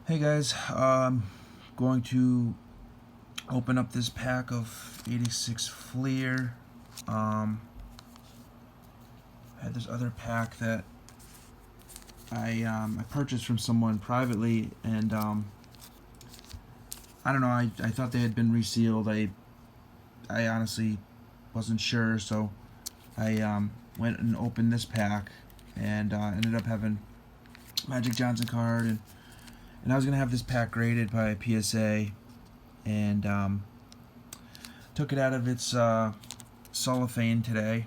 Hey guys, going to open up this pack of 86 Fleer. I had this other pack that I purchased from someone privately, and I don't know. I thought they had been resealed. I honestly wasn't sure, so I went and opened this pack, and ended up having Magic Johnson card, and I was gonna have this pack graded by PSA, and took it out of its cellophane today,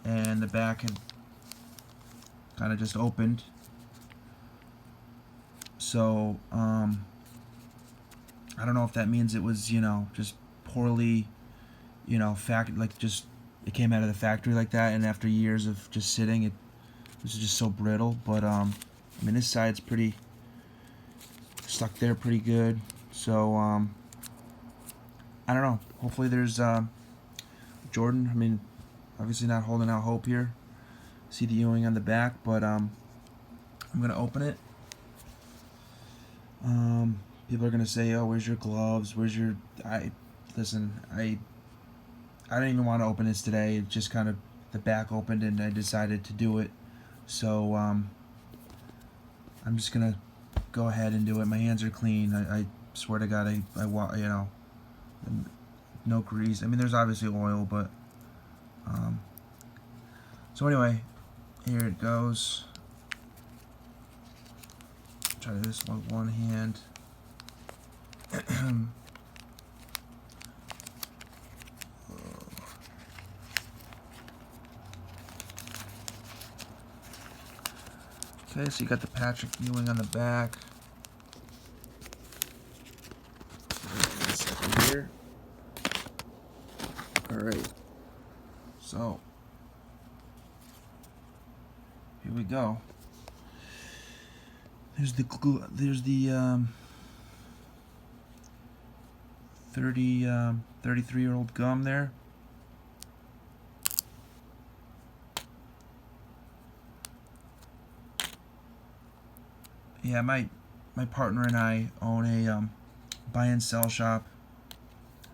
and the back had kind of just opened. So I don't know if that means it was just poorly, just it came out of the factory like that, and after years of just sitting, it was just so brittle. But I mean, this side's pretty stuck there pretty good. So I don't know. Hopefully there's Jordan. I mean, obviously not holding out hope here. See the Ewing on the back, but I'm gonna open it. People are gonna say, "Oh, where's your gloves? Where's your?" Listen. I didn't even want to open this today. It just kind of the back opened, and I decided to do it. So I'm just gonna go ahead and do it. My hands are clean. I swear to God, no grease. I mean, there's obviously oil, but so anyway, here it goes. Try this with one hand. Okay, so you got the Patrick Ewing on the back. Here. All right. So here we go. There's the 33-year-old gum there. Yeah, my partner and I own a buy and sell shop,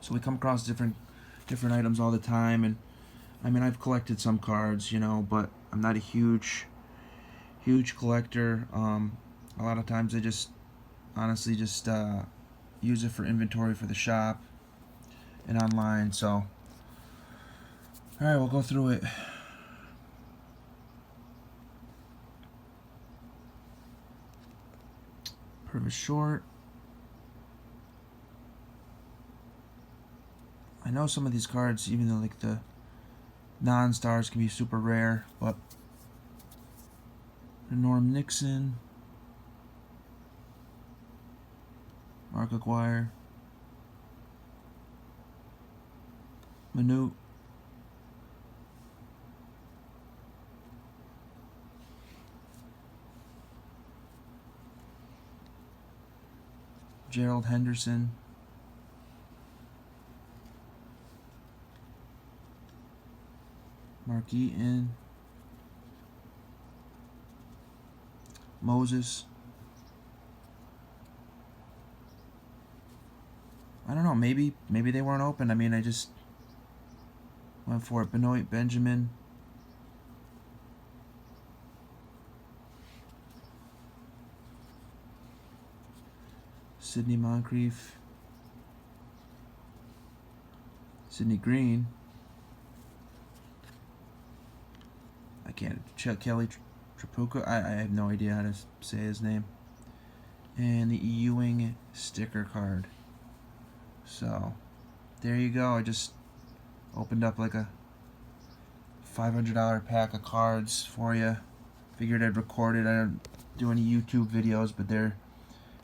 so we come across different items all the time. And I mean, I've collected some cards, but I'm not a huge collector. A lot of times I just honestly just use it for inventory for the shop and online. So all right, we'll go through it. Purvis Short. I know some of these cards, even though like the non-stars can be super rare, but Norm Nixon, Mark Aguirre, Manute, Gerald Henderson, Mark Eaton, Moses. I don't know, maybe they weren't open. I mean, I just went for it. Benoit Benjamin, Sidney Moncrief, Sidney Green. I can't. Chuck Kelly Trapuka. I have no idea how to say his name. And the Ewing sticker card. So there you go. I just opened up like a $500 pack of cards for you. Figured I'd record it. I don't do any YouTube videos, but there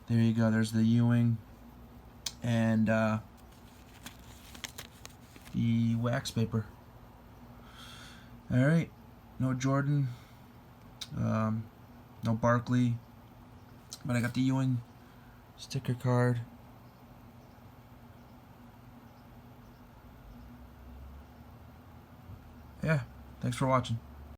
you go. There's the Ewing and the wax paper. All right. No Jordan, no Barkley, but I got the Ewing sticker card. Yeah, thanks for watching.